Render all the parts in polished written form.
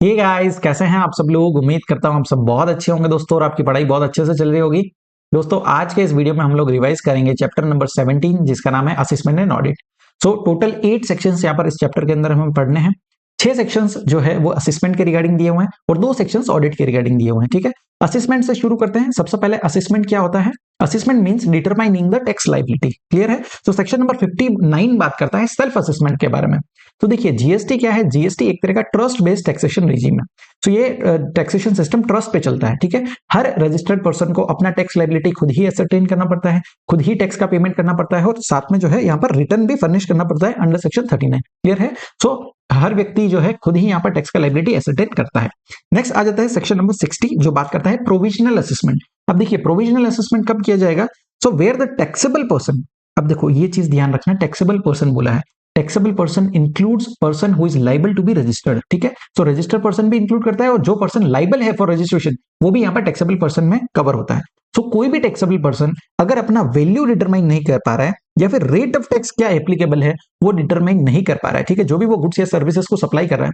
ये गाइस कैसे हैं आप सब लोग। उम्मीद करता हूं आप सब बहुत अच्छे होंगे दोस्तों और आपकी पढ़ाई बहुत अच्छे से चल रही होगी। दोस्तों आज के इस वीडियो में हम लोग रिवाइज करेंगे चैप्टर नंबर 17 जिसका नाम है assessment and audit. So total 8 sections यहाँ पर इस चैप्टर के अंदर हमें पढ़ने हैं। 6 सेक्शंस जो है वो असेसमेंट के रिगार्डिंग दिए हुए हैं और 2 सेक्शंस ऑडिट के रिगार्डिंग दिए हुए हैं। ठीक है, असेसमेंट से शुरू करते हैं। सबसे पहले असेसमेंट क्या होता है। Assessment means determining the tax liability. Clear है। तो सेक्शन नंबर 59 बात करता है सेल्फ असेसमेंट के बारे में। तो देखिए जीएसटी क्या है। जीएसटी एक तरह का ट्रस्ट बेस्ड टैक्सेशन रिजीम है। तो ये टैक्सेशन सिस्टम ट्रस्ट पे चलता है। ठीक है, हर रजिस्टर्ड पर्सन को अपना टैक्स लायबिलिटी खुद ही एसरटेन करना पड़ता है, खुद ही टैक्स का पेमेंट करना पड़ता है और साथ में जो है यहाँ पर रिटर्न भी फर्निश करना पड़ता है अंडर सेक्शन 39। क्लियर है। सो हर व्यक्ति जो है खुद ही यहाँ पर टैक्स का लायबिलिटी एसरटेन करता है। नेक्स्ट आ जाता है सेक्शन नंबर 60 जो बात करता है प्रोविजनल असेसमेंट। अब देखिए प्रोविजनल असेसमेंट कब किया जाएगा। So where the taxable person, अब देखो ये चीज ध्यान रखना, टैक्सेबल पर्सन बोला है। Taxable person includes person who is liable to be registered. ठीक है, सो रजिस्टर्ड पर्सन भी इंक्लूड करता है और जो पर्सन लाइबल है फॉर रजिस्ट्रेशन वो भी यहाँ पर टैक्सेबल पर्सन में कवर होता है। सो कोई भी टैक्सेबल पर्सन अगर अपना वैल्यू डिटरमाइन नहीं कर पा रहा है या फिर रेट ऑफ टैक्स क्या एप्लीकेबल है वो डिटरमाइन नहीं कर पा रहा है। ठीक है, जो भी वो गुड्स या सर्विसेज को सप्लाई कर रहा है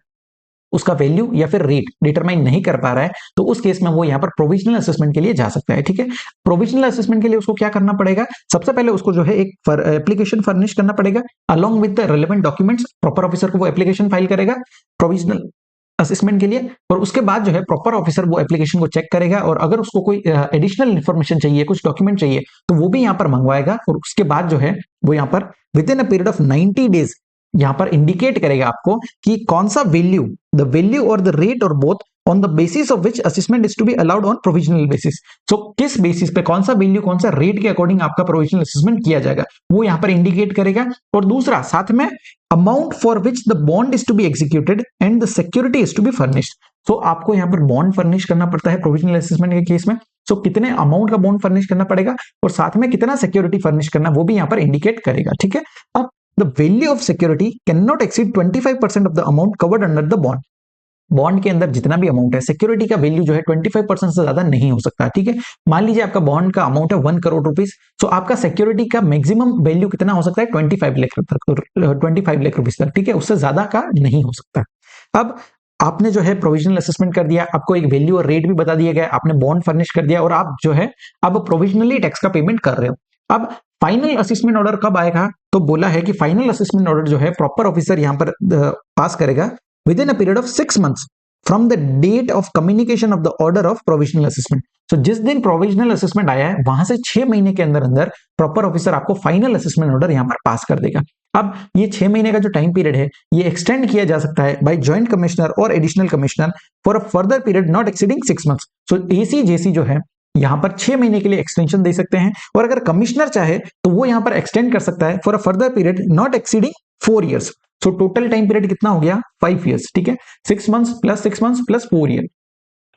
उसका वैल्यू या फिर रेट डिटरमाइन नहीं कर पा रहा है तो उस केस में वो यहाँ पर प्रोविजनल असेसमेंट के लिए जा सकता है। ठीक है, प्रोविजनल असेसमेंट के लिए उसको क्या करना पड़ेगा। सबसे पहले उसको जो है एक एप्लीकेशन फर्निश करना पड़ेगा along with the relevant documents. Proper officer को वो एप्लीकेशन फाइल करेगा प्रोविजनल असेसमेंट के लिए और उसके बाद जो है प्रॉपर ऑफिसर वो एप्लीकेशन को चेक करेगा और अगर उसको कोई एडिशनल इन्फॉर्मेशन चाहिए, कुछ डॉक्यूमेंट चाहिए तो वो भी यहाँ पर मंगवाएगा और उसके बाद जो है वो यहाँ पर with in a period of 90 days यहाँ पर इंडिकेट करेगा आपको कि कौन सा वैल्यू, द वैल्यू और द रेट और both on the basis of which assessment is to be allowed on provisional basis. So किस बेसिस पे कौन सा वैल्यू कौन सा रेट के अकॉर्डिंग आपका प्रोविजनल असेसमेंट किया जाएगा वो यहाँ पर इंडिकेट करेगा। और दूसरा साथ में amount for which the bond is to be executed and the security is to be furnished. So आपको यहाँ पर बॉन्ड फर्निश करना पड़ता है प्रोविजनल असेसमेंट के केस में। सो कितने अमाउंट का बॉन्ड फर्निश करना पड़ेगा और साथ में कितना सिक्योरिटी फर्निश करना वो भी यहाँ पर इंडिकेट करेगा। ठीक है, अब the value of security cannot exceed 25% of the amount covered under the bond। Bond के अंदर जितना भी अमाउंट है सिक्योरिटी का वैल्यू जो है 25% से ज्यादा नहीं हो सकता। ठीक है, मान लीजिए आपका बॉन्ड का अमाउंट है 1 करोड़ रुपीस, तो आपका सिक्योरिटी का मैक्सिमम वैल्यू कितना हो सकता है 25 लाख तक, 25 लाख रुपीस तक। ठीक है, उससे ज्यादा का नहीं हो सकता। अब आपने जो है प्रोविजनल असेसमेंट कर दिया, आपको एक वैल्यू और रेट भी बता दिया गया, आपने बॉन्ड फर्निश कर दिया और आप जो है अब प्रोविजनली टैक्स का पेमेंट कर रहे हो। अब फाइनल असेसमेंट ऑर्डर कब आएगा, तो बोला है कि फाइनल असेसमेंट ऑर्डर जो है प्रॉपर ऑफिसर यहां पर पास करेगा with in a period of 6 months from the date of communication of the order of provisional assessment. तो जिस दिन प्रोविजनल असेसमेंट आया है वहां से 6 महीने के अंदर अंदर प्रॉपर ऑफिसर आपको फाइनल असेसमेंट ऑर्डर यहां पर पास कर देगा। अब ये 6 महीने का जो टाइम पीरियड है ये एक्सटेंड किया जा सकता है बाय जॉइंट कमिश्नर और additional commissioner for a further period not exceeding 6 months. So AC JC जो है यहां पर 6 महीने के लिए एक्सटेंशन दे सकते हैं और अगर कमिश्नर चाहे तो वो यहां पर एक्सटेंड कर सकता है for a further period not exceeding 4 years. So total time period कितना हो गया 5 इयर्स। ठीक है, 6 months plus 6 months plus 4 year,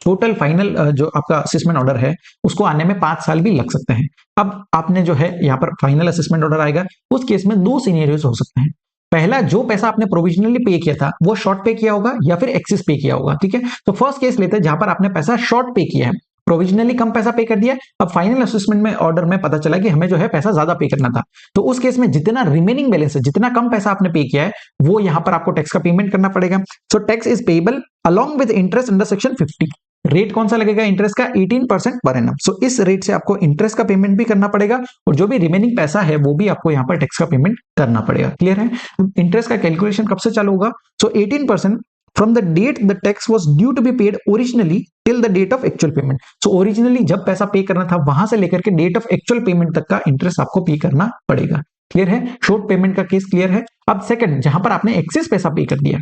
total final जो आपका असेसमेंट ऑर्डर है उसको आने में 5 साल भी लग सकते हैं। अब आपने जो है यहाँ पर फाइनल असेसमेंट ऑर्डर आएगा, उस केस में 2 सिनेरियोस हो सकते हैं। पहला, जो पैसा आपने प्रोविजनली पे किया था वो शॉर्ट पे किया होगा या फिर एक्सेस पे किया होगा। ठीक है, तो फर्स्ट केस लेते हैं जहां पर आपने पैसा शॉर्ट पे किया है, प्रोविजनली कम पैसा पे कर दिया, अब फाइनल असेसमेंट में ऑर्डर में पता चला कि हमें जो है पैसा ज्यादा पे करना था। तो उस केस में जितना रिमेनिंग बैलेंस है, जितना कम पैसा आपने पे किया है वो यहां पर आपको टैक्स का पेमेंट करना पड़ेगा। So tax is payable along with interest under section 50। Rate कौन सा लगेगा इंटरेस्ट का 18% पर एनम। सो इस रेट से आपको इंटरेस्ट का पेमेंट भी करना पड़ेगा और जो भी रिमेनिंग पैसा है वो भी आपको यहाँ पर टैक्स का पेमेंट करना पड़ेगा। क्लियर है। इंटरेस्ट का कैलकुलेशन कब से चालू होगा। सो 18% from the date the tax was due to be paid originally till the date of actual payment। so originally जब पैसा पे करना था वहां से लेकर के डेट ऑफ एक्चुअल पेमेंट तक का इंटरेस्ट आपको पे करना पड़ेगा। क्लियर है, शॉर्ट पेमेंट का केस क्लियर है। अब सेकंड, जहां पर आपने एक्सेस पैसा पे कर दिया,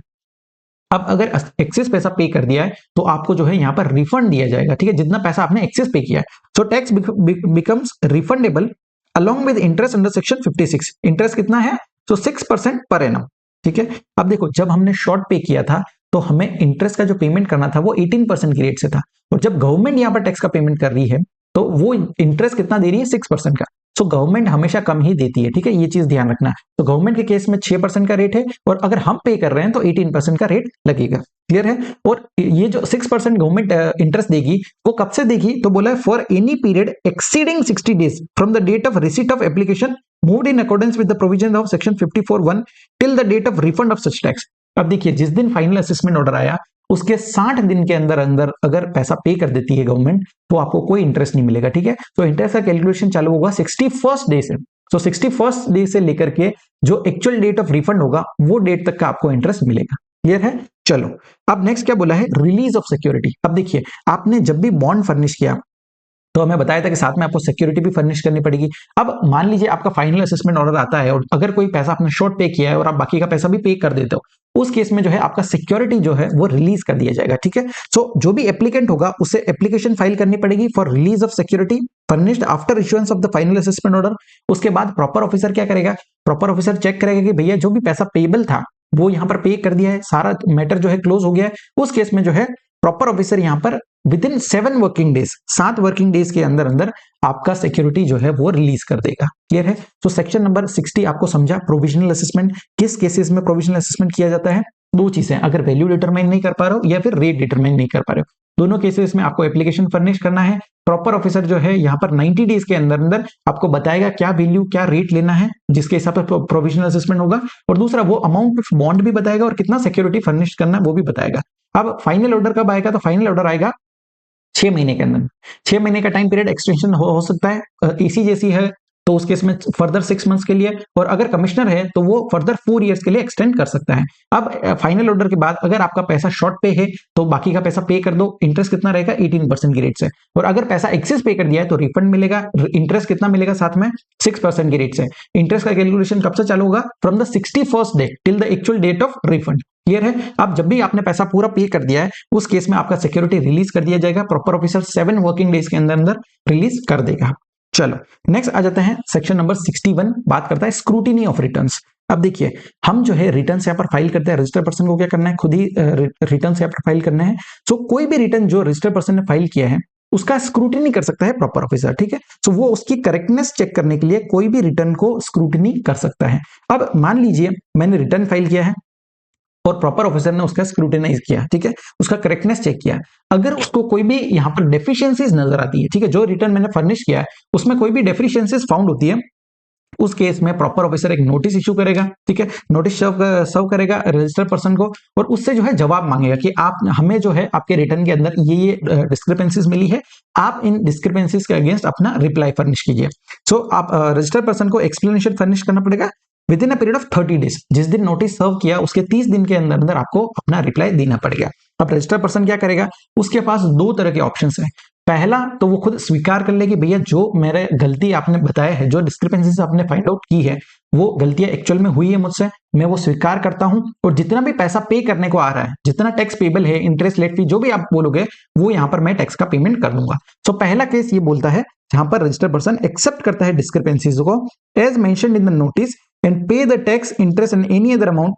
अब अगर एक्सेस पैसा पे कर दिया है तो आपको जो है यहाँ पर रिफंड दिया जाएगा। ठीक है, जितना पैसा आपने एक्सेस पे किया है। So tax becomes refundable along with interest under section 56। Interest कितना है, तो 6% पर एनम। ठीक है, अब देखो जब हमने शॉर्ट पे किया था तो हमें इंटरेस्ट का जो पेमेंट करना था वो 18% की रेट से था और जब गवर्नमेंट यहाँ पर टैक्स का पेमेंट कर रही है तो वो इंटरेस्ट कितना दे रही है 6% का। सो गवर्नमेंट हमेशा कम ही देती है। ठीक है, ये चीज ध्यान रखना। तो गवर्नमेंट के केस में 6% का रेट है और अगर हम पे कर रहे हैं तो 18% का रेट लगेगा। क्लियर है। और ये जो 6% गवर्नमेंट इंटरेस्ट देगी वो कब से देगी, तो बोला है for any period exceeding 60 days from the date of receipt of application moved in accordance with the provision of section 54(1) till the date of refund of such tax. अब देखिए जिस दिन फाइनल असेसमेंट ऑर्डर आया उसके 60 दिन के अंदर अंदर अगर पैसा पे कर देती है गवर्नमेंट तो आपको कोई इंटरेस्ट नहीं मिलेगा, ठीक है। तो इंटरेस्ट का कैलकुलेशन चालू होगा 61st डे से। तो 61st डे से लेकर के जो एक्चुअल डेट ऑफ रिफंड होगा वो डेट तक का आपको इंटरेस्ट मिलेगा। क्लियर है? चलो, अब नेक्स्ट क्या बोला है, रिलीज ऑफ सिक्योरिटी। अब देखिए, आपने जब भी बॉन्ड फर्निश किया तो हमें बताया था कि साथ में आपको सिक्योरिटी भी फर्निश करनी पड़ेगी। अब मान लीजिए आपका फाइनल असेसमेंट ऑर्डर आता है और अगर कोई पैसा आपने शॉर्ट पे किया है और आप बाकी का पैसा भी पे कर देते हो, उस केस में जो है आपका सिक्योरिटी जो है वो रिलीज कर दिया जाएगा, ठीक है। सो जो भी एप्लीकेंट होगा उससे एप्लीकेशन फाइल करनी पड़ेगी for release of security furnished after issuance of the final assessment order. उसके बाद प्रॉपर ऑफिसर क्या करेगा, प्रॉपर ऑफिसर चेक करेगा कि भैया जो भी पैसा पेबल था वो यहां पर पे कर दिया है, सारा मैटर जो है क्लोज हो गया है। उस केस में जो है प्रॉपर ऑफिसर यहां पर with in 7 working days, 7 working days के अंदर अंदर आपका सिक्योरिटी जो है वो रिलीज कर देगा। क्लियर है? तो सेक्शन नंबर 60 आपको समझा। प्रोविजनल असेसमेंट, किस केसेस में प्रोविजनल असेसमेंट किया जाता है? दो चीजें, अगर वैल्यू डिटरमाइन नहीं कर पा रहे हो या फिर रेट डिटरमाइन नहीं कर पा रहे हो, दोनों केसेस में आपको एप्लीकेशन फर्निश करना है। प्रॉपर ऑफिसर जो है यहाँ पर 90 डेज के अंदर अंदर आपको बताएगा क्या वैल्यू क्या रेट लेना है जिसके हिसाब से प्रोविजनल असेसमेंट होगा, और दूसरा वो अमाउंट ऑफ बॉन्ड भी बताएगा और कितना सिक्योरिटी फर्निश करना है वो भी बताएगा। अब फाइनल ऑर्डर कब आएगा? तो फाइनल ऑर्डर आएगा 6 महीने के अंदर। 6 महीने का टाइम पीरियड एक्सटेंशन हो सकता है। ईसी जैसी है तो उस केस में फर्दर 6 मंथ्स के लिए, और अगर कमिश्नर है तो वो फर्दर 4 इयर्स के लिए एक्सटेंड कर सकता है। अब फाइनल ऑर्डर के बाद अगर आपका पैसा शॉर्ट पे है तो बाकी का पैसा पे कर दो। इंटरेस्ट कितना रहेगा? 18% की रेट से। और अगर पैसा एक्सेस पे कर दिया है तो रिफंड मिलेगा। इंटरेस्ट कितना मिलेगा साथ में? 6% की रेट से। इंटरेस्ट का कैलकुलेशन कब से चालू होगा? From the 61st day till the actual date of refund. Clear है? अब जब भी आपने पैसा पूरा पे कर दिया है उस केस में आपका सिक्योरिटी रिलीज कर दिया जाएगा। प्रॉपर ऑफिसर 7 वर्किंग डेज के अंदर अंदर रिलीज कर देगा। चलो, नेक्स्ट आ जाते हैं सेक्शन नंबर 61, बात करता है स्क्रूटिनी ऑफ रिटर्न्स। अब देखिए, हम जो है रिटर्न्स यहाँ पर फाइल करते हैं, रजिस्टर पर्सन को क्या करना है? खुद ही रिटर्न्स यहाँ पर फाइल करना है। सो कोई भी रिटर्न जो रजिस्टर पर्सन ने फाइल किया है उसका स्क्रूटिनी कर सकता है प्रॉपर ऑफिसर, ठीक है। सो वो उसकी करेक्टनेस चेक करने के लिए कोई भी रिटर्न को स्क्रूटिनी कर सकता है। अब मान लीजिए मैंने रिटर्न फाइल किया है और प्रॉपर ऑफिसर ने उसका स्क्रूटिनाइज किया, ठीक है, उसका करेक्टनेस चेक किया। अगर उसको कोई भी यहाँ पर डेफिशिएंसीज नजर आती है, ठीक है, जो रिटर्न मैंने फर्निश किया है उसमें कोई भी डेफिशिएंसीज फाउंड होती है, उस केस में प्रॉपर ऑफिसर एक नोटिस इशू करेगा, ठीक है, नोटिस सर्व करेगा रजिस्टर्ड पर्सन को, और उससे जो है जवाब मांगेगा कि आप हमें जो है आपके रिटर्न के अंदर ये डिस्क्रिपेंसीज मिली है, आप इन डिस्क्रिपेंसीज के अगेंस्ट अपना रिप्लाई फर्निश कीजिए। सो आप रजिस्टर्ड पर्सन को एक्सप्लेनेशन फर्निश करना पड़ेगा with in a period of 30 days. जिस दिन नोटिस सर्व किया उसके 30 दिन के अंदर अंदर आपको अपना रिप्लाई देना पड़ेगा। अब रजिस्टर्ड पर्सन क्या करेगा? उसके पास दो तरह के ऑप्शंस हैं। पहला तो वो खुद स्वीकार कर ले कि भैया जो मेरे गलती आपने बताया है, जो डिस्क्रिपेंसीज आपने फाइंड आउट की है वो गलतियां एक्चुअल में हुई है मुझसे, मैं वो स्वीकार करता हूं, और जितना भी पैसा पे करने को आ रहा है, जितना टैक्स पेबल है, इंटरेस्ट लेट फी जो भी आप बोलोगे वो यहां पर मैं टैक्स का पेमेंट कर दूंगा। सो पहला केस ये बोलता है जहां पर रजिस्टर्ड पर्सन एक्सेप्ट करता है डिस्क्रिपेंसीज को as mentioned in the notice and pay the tax, interest and any other amount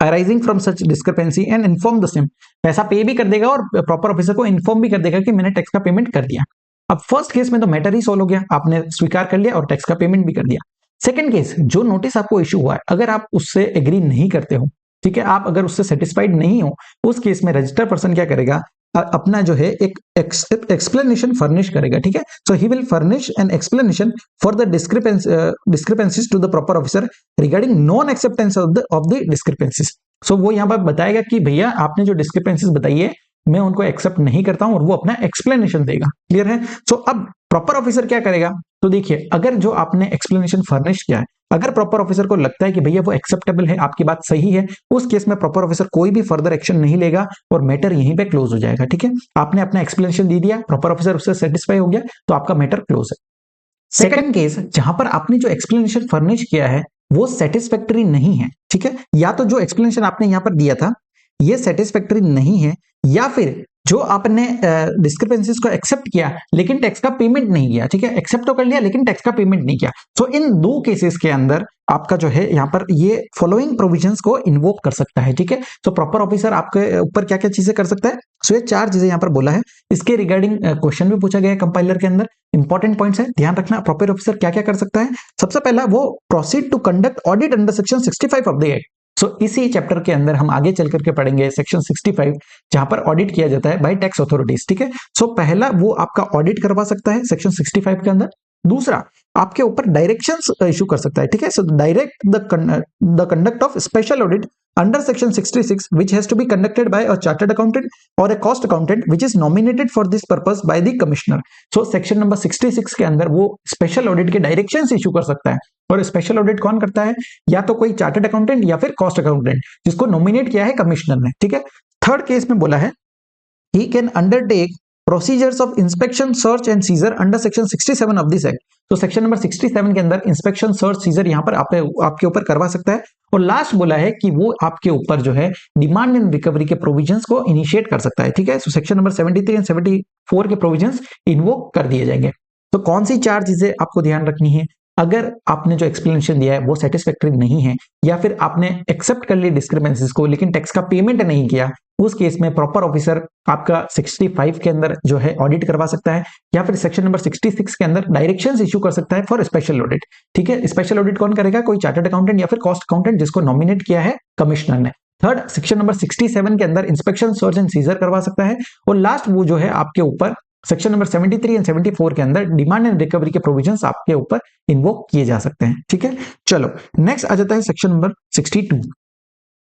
arising from such discrepancy and inform the same। पैसा पे भी कर देगा और प्रॉपर ऑफिसर को इन्फॉर्म भी कर देगा कि मैंने टैक्स का पेमेंट कर दिया। अब फर्स्ट केस में तो मैटर ही सोल्व हो गया, आपने स्वीकार कर लिया और टैक्स का पेमेंट भी कर दिया। सेकंड केस, जो नोटिस आपको इशू हुआ है अगर आप उससे एग्री नहीं करते हो, ठीक है, आप अगर उससे सेटिस्फाइड नहीं हो, उस केस में रजिस्टर्ड पर्सन क्या करेगा? अपना जो है एक एक्सप्लेनेशन फर्निश करेगा, ठीक है। So he will furnish an explanation for the discrepancies to the proper officer regarding non acceptance of the discrepancies. So वो यहाँ पर बताएगा कि भैया आपने जो डिस्क्रिपेंसीज बताई है मैं उनको एक्सेप्ट नहीं करता हूं, और वो अपना एक्सप्लेनेशन देगा। क्लियर है? सो अब प्रॉपर ऑफिसर क्या करेगा? तो देखिए, अगर जो आपने एक्सप्लेनेशन फर्निश किया है, अगर प्रॉपर ऑफिसर को लगता है कि भैया वो एक्सेप्टेबल है, आपकी बात सही है, उस केस में प्रॉपर ऑफिसर कोई भी फर्दर एक्शन नहीं लेगा और मैटर यहीं पे क्लोज हो जाएगा, ठीक है। आपने अपना एक्सप्लेनेशन दे दिया, प्रॉपर ऑफिसर उससे सेटिस्फाई हो गया, तो आपका मैटर क्लोज है। सेकंड केस, जहां पर आपने जो एक्सप्लेनेशन फर्निश किया है वो सेटिस्फैक्टरी नहीं है, ठीक है, या तो जो एक्सप्लेनेशन आपने यहां पर दिया था ये सेटिस्फैक्टरी नहीं है, या फिर जो आपने डिस्क्रिपेंसीज को एक्सेप्ट किया लेकिन टैक्स का पेमेंट नहीं किया, ठीक है, एक्सेप्ट तो कर लिया लेकिन टैक्स का पेमेंट नहीं किया। सो इन दो केसेस के अंदर आपका जो है यहाँ पर ये फॉलोइंग प्रोविजंस को इन्वोक कर सकता है, ठीक है। तो प्रॉपर ऑफिसर आपके ऊपर क्या क्या चीजें कर सकता है? सो ये 4 चीजें यहाँ पर बोला है। इसके रिगार्डिंग क्वेश्चन भी पूछा गया है कंपाइलर के अंदर, इंपॉर्टेंट पॉइंट्स है, ध्यान रखना। प्रॉपर ऑफिसर क्या क्या कर सकता है? सबसे पहला वो proceed to conduct audit under section 65 of the act. So इसी चैप्टर के अंदर हम आगे चल करके पढ़ेंगे सेक्शन 65, जहां पर ऑडिट किया जाता है बाय टैक्स अथॉरिटीज, ठीक है। सो पहला वो आपका ऑडिट करवा सकता है सेक्शन 65 के अंदर। दूसरा, आपके ऊपर डायरेक्शंस इशू कर सकता है, ठीक है। So direct the conduct of special audit under section 66 which has to be conducted by a chartered accountant or a cost accountant which is nominated for this purpose by the commissioner. So section number 66 के अंदर वो special audit के directions issue कर सकता है, और special audit कौन करता है? या तो कोई चार्टर्ड अकाउंटेंट या फिर कॉस्ट अकाउंटेंट जिसको नॉमिनेट किया है कमिश्नर ने, ठीक है। थर्ड केस में बोला है he can undertake procedures of inspection, search and seizure under section 67 of this act. तो सेक्शन नंबर 67 के अंदर इंस्पेक्शन, सर्च, सीजर यहाँ पर आपके ऊपर करवा सकता है। और लास्ट बोला है कि वो आपके ऊपर जो है डिमांड एंड रिकवरी के प्रोविजंस को इनिशिएट कर सकता है, ठीक है। सो सेक्शन नंबर 73 एंड 74 के प्रोविजंस इन्वोक कर दिए जाएंगे। तो कौन सी चार चीजें आपको ध्यान रखनी है? अगर आपने जो एक्सप्लेनेशन दिया है वो सेटिस्फैक्टरी नहीं है, या फिर आपने एक्सेप्ट कर ली डिस्क्रिपेंसीज को लेकिन टैक्स का पेमेंट नहीं किया, उस केस में प्रॉपर ऑफिसर आपका 65 के अंदर जो है ऑडिट करवा सकता है, या फिर सेक्शन नंबर 66 के अंदर डायरेक्शंस इशू कर सकता है फॉर स्पेशल ऑडिट, ठीक है। स्पेशल ऑडिट कौन करेगा? कोई चार्टर्ड अकाउंटेंट या फिर कॉस्ट अकाउंटेंट जिसको नॉमिनेट किया है कमिश्नर ने। थर्ड, सेक्शन नंबर 67 के अंदर इंस्पेक्शन, सर्च एंड सीजर करवा सकता है। और लास्ट वो जो है आपके ऊपर सेक्शन नंबर 73 एंड 74 के अंदर डिमांड एंड रिकवरी के प्रोविजंस आपके ऊपर इन्वोक किए जा सकते हैं, ठीक है। चलो नेक्स्ट आ जाता है सेक्शन नंबर 62।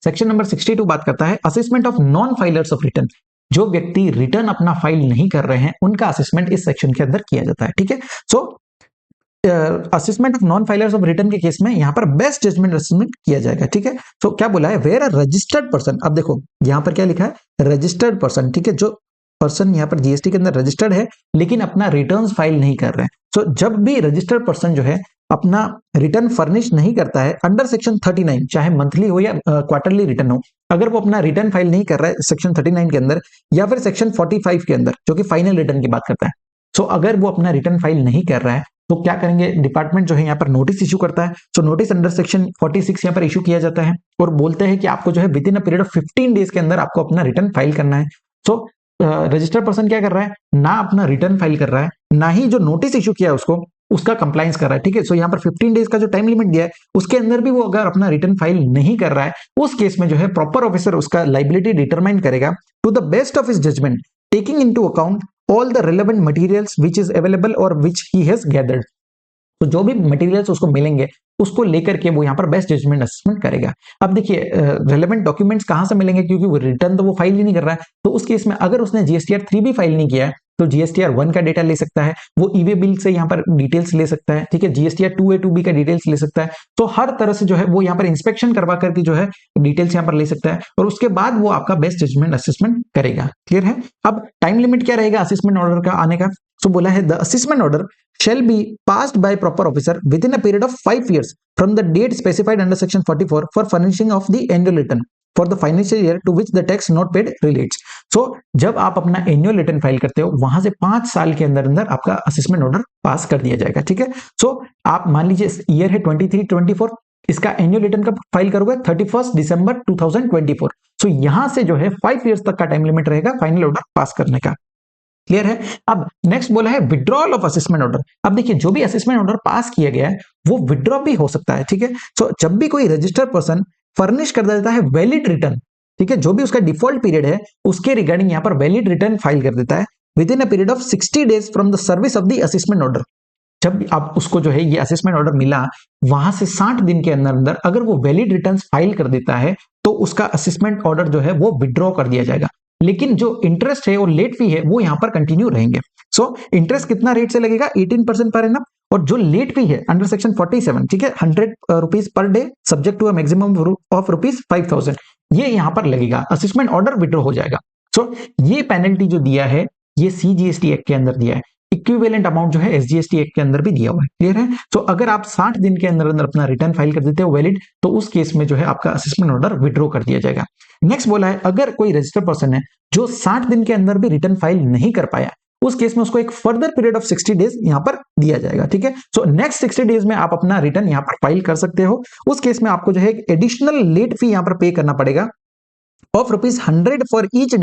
सेक्शन नंबर 62 बात करता है assessment of non filers of return. जो व्यक्ति रिटर्न अपना फाइल नहीं कर रहे हैं उनका असेसमेंट इस सेक्शन के अंदर किया जाता है, ठीक है। सो assessment of non filers of return के केस में यहां पर बेस्ट जजमेंट असेसमेंट किया जाएगा, ठीक है। सो क्या बोला है? वेयर अ रजिस्टर्ड पर्सन, अब देखो यहां पर क्या लिखा है? रजिस्टर्ड पर्सन, ठीक है। जो पर्सन यहाँ पर जीएसटी के अंदर रजिस्टर्ड है लेकिन अपना रिटर्न्स फाइल नहीं कर रहे हैं, सो जब भी रजिस्टर्ड पर्सन जो है अपना रिटर्न फर्निश नहीं करता है अंडर सेक्शन 39, चाहे मंथली हो या क्वार्टरली रिटर्न हो, अगर वो अपना रिटर्न फाइल नहीं कर रहा है सेक्शन 39 के अंदर या फिर सेक्शन 45 के अंदर जो कि फाइनल रिटर्न की बात करता है, सो अगर वो अपना रिटर्न फाइल नहीं कर रहा है तो क्या करेंगे? डिपार्टमेंट जो है यहाँ पर नोटिस इशू करता है। सो नोटिस अंडर सेक्शन 46 यहाँ पर इशू किया जाता है और बोलते हैं कि आपको जो है with in a period of 15 days के अंदर आपको अपना रिटर्न फाइल करना है। सो रजिस्टर्ड पर्सन क्या कर रहा है? ना अपना रिटर्न फाइल कर रहा है, ना ही जो नोटिस इशू किया है उसको उसका कंप्लायंस कर रहा है, ठीक है। सो यहाँ पर 15 डेज का जो टाइम लिमिट दिया है उसके अंदर भी वो अगर अपना रिटर्न फाइल नहीं कर रहा है, उस केस में जो है प्रॉपर ऑफिसर उसका लाइबिलिटी डिटरमाइन करेगा to the best of his judgement, taking into account all the relevant materials which is available और व्हिच ही हैज गैदर्ड। तो जो भी मटेरियल्स उसको मिलेंगे उसको लेकर के वो यहाँ पर बेस्ट जजमेंट असेसमेंट करेगा। अब देखिए रेलेवेंट डॉक्यूमेंट्स कहाँ से मिलेंगे, क्योंकि वो रिटर्न तो वो फाइल ही नहीं कर रहा है। तो उस केस में अगर उसने जीएसटीआर 3 भी फाइल नहीं किया है तो जीएसटीआर 1 का डेटा ले सकता है, वो ईवे बिल से यहाँ पर डिटेल्स ले सकता है, ठीक है। जीएसटीआर 2A 2B का डिटेल्स ले सकता है। तो हर तरह से जो है वो यहाँ पर इंस्पेक्शन करवा करके जो है डिटेल्स यहाँ पर ले सकता है और उसके बाद वो आपका बेस्ट जजमेंट असेसमेंट करेगा। क्लियर है? अब टाइम लिमिट क्या रहेगा असेसमेंट ऑर्डर का आने का? तो बोला है the assessment order shall be passed by proper officer within a period of 5 years from the date specified under section 44 for furnishing of the annual return for the financial year to which the tax not paid relates. So जब आप अपना annual return file करते हो वहां से 5 साल के अंदर अंदर आपका असेसमेंट ऑर्डर पास कर दिया जाएगा, ठीक है। सो आप मान लीजिए ईयर है 23-24, इसका एनुअल रिटर्न का फाइल करोगे 31 दिसंबर 2024। सो यहां से जो है 5 इयर्स तक का टाइम लिमिट रहेगा फाइनल ऑर्डर पास करने का। क्लियर है? अब नेक्स्ट बोला है विड्रॉल ऑफ असेसमेंट ऑर्डर। अब देखिए जो भी असेसमेंट ऑर्डर पास किया गया है वो विड्रॉ भी हो सकता है, ठीक है। सो जब भी कोई रजिस्टर्ड पर्सन फर्निश कर देता है वैलिड रिटर्न, ठीक है, जो भी उसका डिफॉल्ट पीरियड है उसके रिगार्डिंग यहाँ पर वैलिड रिटर्न फाइल कर देता है with in a period of 60 days from the service of the assessment order. जब आप उसको जो है ये असेसमेंट ऑर्डर मिला वहां से 60 दिन के अंदर अंदर अगर वो वैलिड रिटर्न फाइल कर देता है तो उसका असेसमेंट ऑर्डर जो है वो विड्रॉ कर दिया जाएगा। लेकिन जो इंटरेस्ट है और लेट फी है वो यहाँ पर कंटिन्यू रहेंगे। सो इंटरेस्ट कितना रेट से लगेगा? 18% पर एनम, और जो लेट फी है अंडर सेक्शन 47, ठीक है, 100 rupees per day subject to a maximum of rupees 5000, ये यहाँ पर लगेगा। असेसमेंट ऑर्डर विड्रॉ हो जाएगा। सो ये पेनल्टी जो दिया है ये CGST एक्ट के अंदर दिया है, इक्विवेलेंट अमाउंट जो है SGST एक्ट के अंदर भी दिया हुआ है। क्लियर है? सो अगर आप 60 दिन के अंदर अंदर अपना रिटर्न फाइल कर देते हो वैलिड, तो उस केस में जो है आपका असेसमेंट ऑर्डर विड्रॉ कर दिया जाएगा। नेक्स्ट बोला है अगर कोई रजिस्टर्ड पर्सन है जो 60 दिन के अंदर भी रिटर्न फाइल नहीं कर पाया, उस केस में उसको एक फर्दर पीरियड ऑफ 60 डेज यहां पर दिया जाएगा, ठीक है। सो नेक्स्ट 60 डेज में आप अपना रिटर्न यहां पर फाइल कर सकते हो। उस केस में आपको जो है एडिशनल लेट फी यहां पर पे करना पड़ेगा of ₹100 for each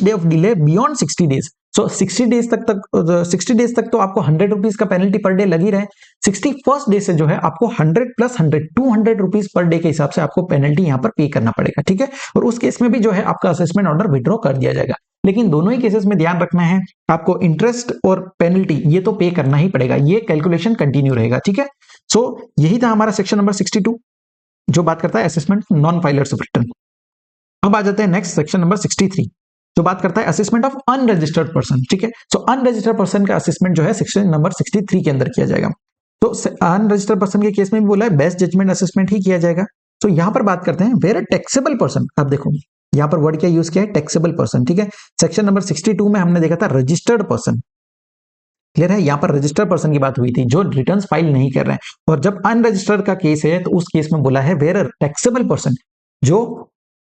day of delay beyond 60 days. So 60 days तक तो आपको 100 रुपीज का पेनल्टी पर डे लगी रहे। 61st डे से जो है आपको 100 प्लस 100 200 रुपीज पर डे के हिसाब से आपको पेनल्टी यहां पर पे करना पड़ेगा, ठीक है। और उस केस में भी जो है आपका असेसमेंट ऑर्डर विड्रॉ कर दिया जाएगा। लेकिन दोनों ही केसेस में ध्यान रखना है आपको इंटरेस्ट और पेनल्टी ये तो पे करना ही पड़ेगा, ये कैलकुलेशन कंटिन्यू रहेगा, ठीक है। सो यही था हमारा सेक्शन नंबर 62। जो बात करता है assessment non filers of return. अब आ जाते हैं नेक्स्ट सेक्शन नंबर 63, जो बात करता है असेसमेंट ऑफ अनरजिस्टर्ड पर्सन। ठीक है, सो अनरजिस्टर्ड पर्सन का असेसमेंट जो है सेक्शन नंबर 63 के अंदर किया जाएगा। तो अनरजिस्टर्ड पर्सन के केस में भी बोला है बेस्ट जजमेंट असेसमेंट ही किया जाएगा। तो यहां पर बात करते हैं वेयर अ टैक्सेबल पर्सन। अब देखो यहां पर वर्ड क्या यूज किया है, टैक्सेबल पर्सन। ठीक है, सेक्शन नंबर 62 में हमने देखा था रजिस्टर्ड पर्सन। क्लियर है, यहां पर रजिस्टर्ड पर्सन की बात हुई थी जो रिटर्न्स फाइल नहीं कर रहे हैं। और जब अनरजिस्टर्ड का केस है तो उस केस में बोला है वेयर अ टैक्सेबल पर्सन जो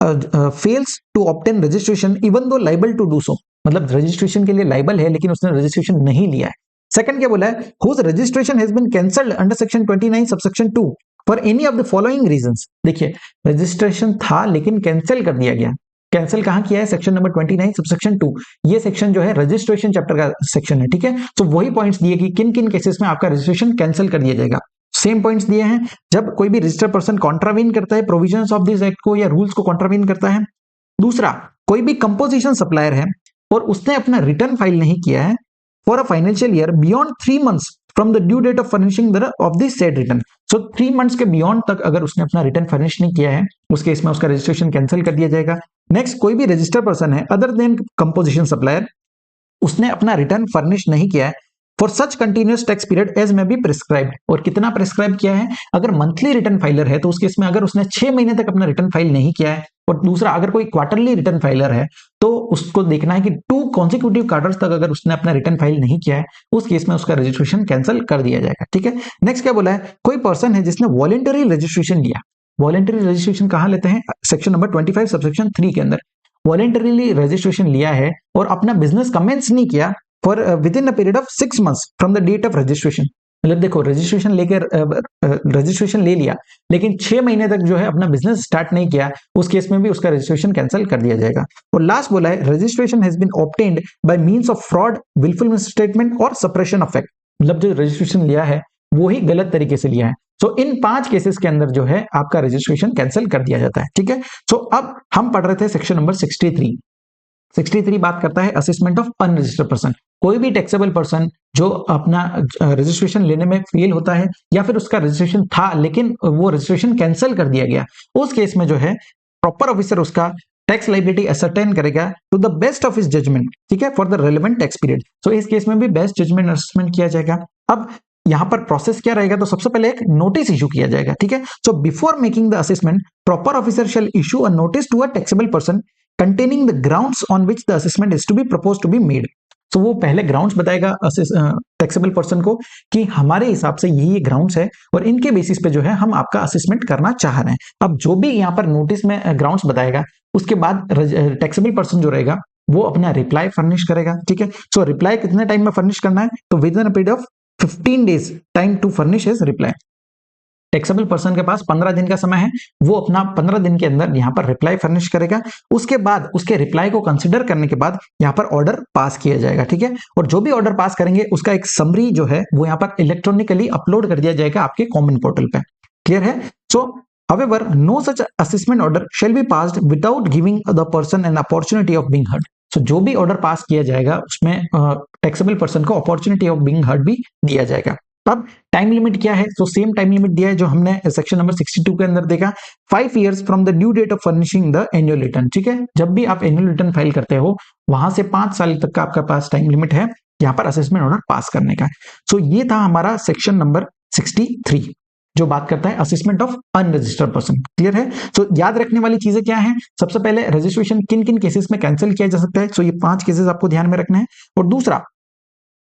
fails to obtain registration even though liable to do so, मतलब रजिस्ट्रेशन के लिए लाइबल है लेकिन उसने रजिस्ट्रेशन नहीं लिया है। सेकंड क्या बोला है, whose registration has been cancelled under section 29 subsection 2 for any of the following reasons. देखिए रजिस्ट्रेशन था लेकिन कैंसिल कर दिया गया। कैंसिल कहां किया है, सेक्शन नंबर 29 सबसेक्शन 2। ये सेक्शन जो है रजिस्ट्रेशन चैप्टर का सेक्शन है। ठीक है, तो वही पॉइंट्स दिए कि किन किन केसेस में आपका रजिस्ट्रेशन कैंसिल कर दिया जाएगा। सेम पॉइंट्स दिए हैं, जब कोई भी रजिस्टर्ड पर्सन कॉन्ट्रावीन करता है प्रोविजंस ऑफ दिस एक्ट को या रूल्स को कॉन्ट्रावीन करता है। दूसरा, कोई भी कंपोजिशन सप्लायर है और उसने अपना रिटर्न फाइल नहीं किया है for a financial year beyond 3 months from the due date of furnishing of this said return. So 3 months के बियॉन्ड तक अगर उसने अपना रिटर्न फर्निश नहीं किया है उस केस में उसका रजिस्ट्रेशन कैंसिल कर दिया जाएगा। नेक्स्ट, कोई भी रजिस्टर्ड पर्सन है अदर देन कंपोजिशन सप्लायर, उसने अपना रिटर्न फर्निश नहीं किया है for such continuous tax period as में बी प्रिस्क्राइब्ड। और कितना प्रिस्क्राइब किया है, अगर मंथली रिटर्न फाइलर है तो उस केस में अगर उसने 6 महीने तक अपना रिटर्न फाइल नहीं किया है, और दूसरा अगर कोई क्वार्टरली रिटर्न फाइलर है तो उसको देखना है कि 2 कॉन्सिक्यूटिव क्वार्टर्स तक अगर उसने अपना रिटर्न फाइल नहीं किया है उस केस में उसका रजिस्ट्रेशन कैंसिल कर दिया जाएगा। ठीक है, नेक्स्ट क्या बोला है, कोई पर्सन है जिसने वॉलेंटरी रजिस्ट्रेशन लिया। वॉलेंटरी रजिस्ट्रेशन कहां लेते हैं, सेक्शन नंबर 25 सबसेक्शन 3 के अंदर वॉलेंटरीली रजिस्ट्रेशन लिया है और अपना बिजनेस कमेंस नहीं किया for with in a period of 6 months from the date of registration. मतलब देखो रजिस्ट्रेशन लेकर रजिस्ट्रेशन ले लिया लेकिन 6 महीने तक जो है अपना बिजनेस स्टार्ट नहीं किया, उस केस में भी उसका रजिस्ट्रेशन कैंसिल कर दिया जाएगा। और लास्ट बोला है registration has been obtained by means of fraud, wilful misstatement और सप्रेशन ऑफ फैक्ट। मतलब जो रजिस्ट्रेशन लिया है वो ही गलत तरीके से लिया है। सो इन 5 केसेस के अंदर जो है आपका रजिस्ट्रेशन कैंसिल कर दिया जाता है। ठीक है, सो अब हम पढ़ रहे थे सेक्शन नंबर 63 बात करता है असेसमेंट ऑफ अनरजिस्टर्ड पर्सन। कोई भी टैक्सेबल पर्सन जो अपना रजिस्ट्रेशन लेने में फेल होता है या फिर उसका रजिस्ट्रेशन था लेकिन वो रजिस्ट्रेशन कैंसिल कर दिया गया, उस केस में जो है प्रॉपर ऑफिसर उसका टैक्स लाइबिलिटी असर्टेन करेगा to the best of his judgement. ठीक है, for the relevant tax period. So इस केस में भी बेस्ट जजमेंट असेसमेंट किया जाएगा। अब यहां पर प्रोसेस क्या रहेगा, तो सबसे पहले एक नोटिस इशू किया जाएगा। ठीक है, so before making the assessment proper officer shall issue a notice to a taxable person containing the grounds on which the assessment is to be proposed to be made। तो वो पहले grounds बताएगा taxable person को कि हमारे हिसाब से यही ग्राउंड्स है और इनके बेसिस पे जो है हम आपका असेसमेंट करना चाह रहे हैं। अब जो भी यहाँ पर नोटिस में ग्राउंड्स बताएगा उसके बाद टैक्सेबल पर्सन जो रहेगा वो अपना रिप्लाई फर्निश करेगा। ठीक है, सो रिप्लाई कितने टाइम में फर्निश करना है, तो with in a period of 15 days time to furnish his reply. Taxable person के पास 15 दिन का समय है, वो अपना 15 दिन के अंदर यहाँ पर रिप्लाई फर्निश करेगा। उसके बाद उसके रिप्लाई को कंसिडर करने के बाद यहाँ पर ऑर्डर पास किया जाएगा। ठीक है, और जो भी ऑर्डर पास करेंगे उसका एक समरी जो है वो यहाँ पर इलेक्ट्रॉनिकली अपलोड कर दिया जाएगा आपके कॉमन पोर्टल पे। क्लियर है, सो however no such assessment order shall be passed without giving the person an opportunity of being heard। सो जो भी ऑर्डर पास किया जाएगा उसमें टैक्सेबल पर्सन को अपॉर्चुनिटी ऑफ बीइंग हर्ड भी दिया जाएगा। अब टाइम लिमिट क्या है, तो सेम टाइम लिमिट दिया है जो हमने सेक्शन नंबर 62 के अंदर देखा, 5 years from the due date of furnishing the annual return. ठीक है, जब भी आप एनुअल रिटर्न फाइल करते हो वहां से 5 साल तक का आपका पास टाइम लिमिट है यहाँ पर असेसमेंट ऑर्डर पास करने का। सो ये था हमारा सेक्शन नंबर 63 जो बात करता है assessment of unregistered person. Clear है, सो याद रखने वाली चीजें क्या है, सबसे पहले रजिस्ट्रेशन किन किन केसेस में कैंसिल किया जा सकता है, सो ये 5 केसेस आपको ध्यान में रखना है। और दूसरा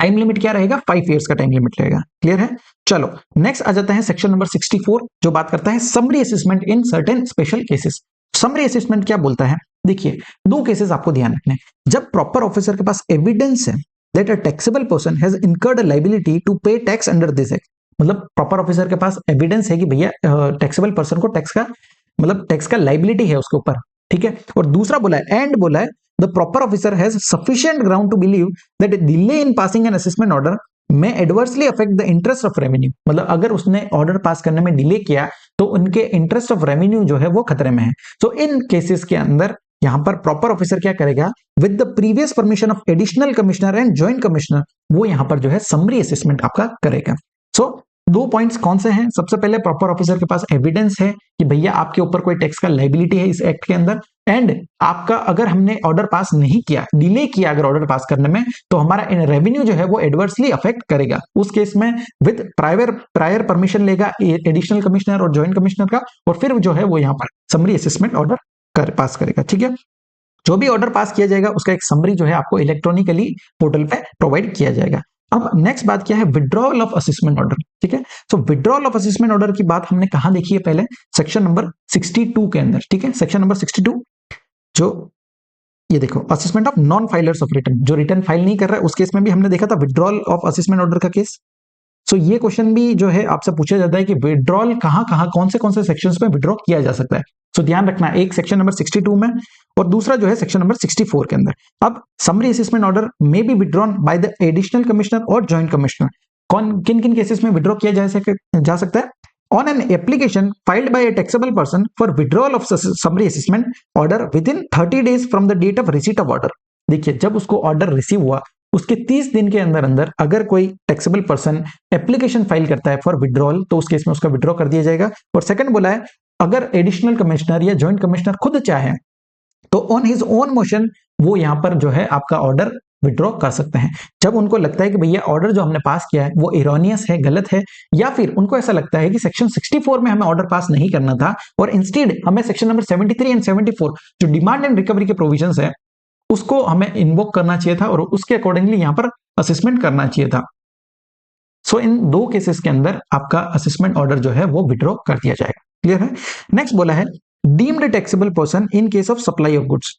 टाइम लिमिट क्या रहेगा, 5 years का टाइम लिमिट रहेगा। क्लियर है, चलो नेक्स्ट आ जाता है सेक्शन नंबर 64 जो बात करता है summary assessment in certain special cases. Summary assessment क्या बोलता है, देखिए 2 केसेस आपको ध्यान रखने हैं। जब प्रॉपर ऑफिसर के पास एविडेंस है that a taxable person has incurred a liability to pay tax under this act, मतलब प्रॉपर ऑफिसर के पास एविडेंस है कि भैया टैक्सेबल पर्सन को टैक्स का लायबिलिटी है उसके ऊपर। ठीक है, और दूसरा बोला है एंड बोला है the proper officer has sufficient ground to believe that a delay in passing an assessment order may adversely affect the interest of revenue। मतलब अगर उसने ऑर्डर पास करने में डिले किया तो उनके इंटरेस्ट ऑफ रेवेन्यू जो है वो खतरे में है। तो इन केसेस के अंदर यहाँ पर प्रॉपर ऑफिसर क्या करेगा, with the previous permission of additional commissioner and joint commissioner, वो यहाँ पर जो है समरी असेसमेंट आपका करेगा। सो दो पॉइंट्स कौन से हैं? सबसे पहले प्रॉपर ऑफिसर के पास एविडेंस है कि भैया आपके ऊपर कोई टैक्स का लायबिलिटी है इस एक्ट के अंदर, एंड आपका अगर हमने ऑर्डर पास नहीं किया, डिले किया अगर ऑर्डर पास करने में, तो हमारा रेवेन्यू जो है वो एडवर्सली अफेक्ट करेगा। उस केस में विद प्रायर परमिशन लेगा एडिशनल कमिश्नर और ज्वाइंट कमिश्नर का, और फिर जो है वो यहाँ पर समरी असेसमेंट ऑर्डर पास करेगा। ठीक है, जो भी ऑर्डर पास किया जाएगा उसका एक समरी जो है आपको इलेक्ट्रॉनिकली पोर्टल पे प्रोवाइड किया जाएगा। अब नेक्स्ट बात क्या है? Withdrawal of assessment order. ठीक है, सो विड्रॉल ऑफ असेसमेंट ऑर्डर की बात हमने कहां देखी है? पहले सेक्शन नंबर 62 के अंदर। ठीक है, सेक्शन नंबर 62, जो ये देखो, assessment of non filers of return, जो रिटर्न फाइल नहीं कर रहा है उस केस में भी हमने देखा था विड्रॉल ऑफ असेसमेंट ऑर्डर का केस। सो ये क्वेश्चन भी जो है आपसे पूछा जाता है कि विड्रॉल कहां कहां कौन से सेक्शंस में विड्रॉ किया जा सकता है। सो ध्यान रखना, एक सेक्शन नंबर 62 में और दूसरा जो है सेक्शन नंबर 64 के अंदर। अब summary assessment order may be withdrawn by the additional commissioner और जॉइंट कमिश्नर। कौन किन किन केसेस में विड्रॉ किया जा सकता है? On an application filed by a taxable person for withdrawal of summary assessment order within 30 days from the date of receipt of order. देखिए, जब उसको ऑर्डर रिसीव हुआ उसके 30 दिन के अंदर अंदर अगर कोई टैक्सेबल पर्सन एप्लीकेशन फाइल करता है फॉर विड्रॉल, तो उस केस में उसका विड्रॉ कर दिया जाएगा। और सेकंड बोला है, अगर एडिशनल कमिश्नर या जॉइंट कमिश्नर खुद चाहे तो ऑन हिज ओन मोशन वो यहां पर जो है आपका ऑर्डर विड्रॉ कर सकते हैं। जब उनको लगता है कि भैया ऑर्डर जो हमने पास किया है वो इरोनियस है, गलत है, या फिर उनको ऐसा लगता है कि सेक्शन 64 में हमें ऑर्डर पास नहीं करना था और इंस्टेड हमें सेक्शन नंबर 73 एंड 74 जो डिमांड एंड रिकवरी के प्रोविजंस है उसको हमें इन्वोक करना चाहिए था और उसके अकॉर्डिंगली यहां पर असेसमेंट करना चाहिए था। सो इन दो केसेस के अंदर आपका असेसमेंट ऑर्डर जो है वो विड्रॉ कर दिया जाएगा। क्लियर है? नेक्स्ट बोला है deemed taxable person in case of supply of goods.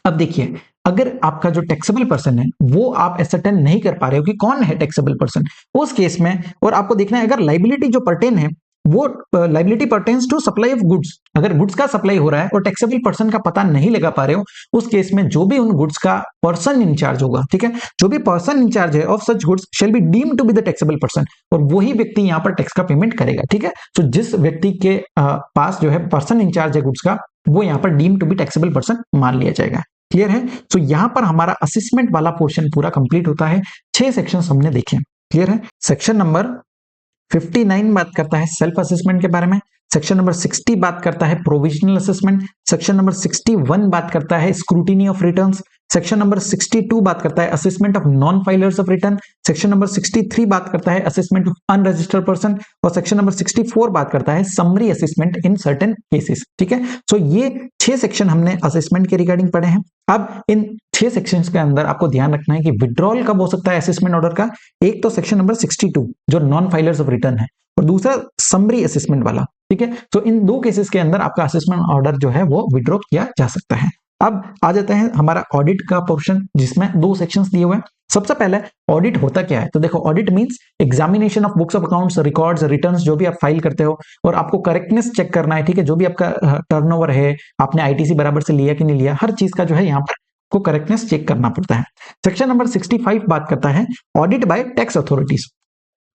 अब देखिए, अगर आपका जो टैक्सेबल पर्सन है वो आप एसर्टेन नहीं कर पा रहे हो कि कौन है टैक्सेबल पर्सन उस केस में, और आपको देखना है अगर लाइबिलिटी जो पर्टेन है वो liability pertains to supply of goods, अगर गुड्स का सप्लाई हो रहा है और टैक्सेबल पर्सन का पता नहीं लगा पा रहे हो, उस केस में जो भी उन गुड्स का पर्सन इंचार्ज होगा, ठीक है, जो भी पर्सन इंचार्ज है of such goods shall be deemed to be the taxable person, और वही व्यक्ति यहाँ पर टैक्स का पेमेंट करेगा। ठीक है, तो जिस व्यक्ति के पास जो है पर्सन इंचार्ज है गुड्स का, वो यहाँ पर deemed to be taxable person मान लिया जाएगा। क्लियर है? तो यहां पर हमारा असेसमेंट वाला पोर्शन पूरा कंप्लीट होता है। 6 सेक्शंस हमने देखे। क्लियर है? सेक्शन नंबर 59 बात करता है सेल्फ असेसमेंट के बारे में, सेक्शन नंबर 60 बात करता है प्रोविजनल असेसमेंट, सेक्शन नंबर 61 बात करता है scrutiny of returns, section number 62 बात करता है assessment of non filers of return, section number 63 बात करता है असेसमेंट ऑफ अनरजिस्टर्ड पर्सन, और सेक्शन नंबर 64 बात करता है summary assessment in certain cases. ठीक है, सो ये 6 सेक्शन हमने असेसमेंट के रिगार्डिंग पढ़े हैं। अब इन 6 सेक्शंस के अंदर आपको ध्यान रखना है कि विड्रॉल कब हो सकता है असेसमेंट ऑर्डर का। एक तो सेक्शन नंबर 62 जो नॉन फाइलर्स ऑफ रिटर्न है, और दूसरा समरी असेसमेंट वाला। ठीक है, तो इन दो केसेस के अंदर आपका असेसमेंट ऑर्डर जो है वो विड्रॉ किया जा सकता है। अब आ जाते हैं हमारा ऑडिट का पोर्शन, जिसमें 2 सेक्शंस दिए हुए हैं। सबसे पहले ऑडिट होता क्या है? तो देखो, audit means examination of books of accounts, records, returns जो भी आप फाइल करते हो, और आपको करेक्टनेस चेक करना है। ठीक है, जो भी आपका टर्नओवर है, आपने आईटीसी बराबर से लिया कि नहीं लिया, हर चीज का जो है यहाँ पर को करेक्टनेस चेक करना पड़ता है। सेक्शन नंबर 65 बात करता है ऑडिट बाय टैक्स अथॉरिटीज।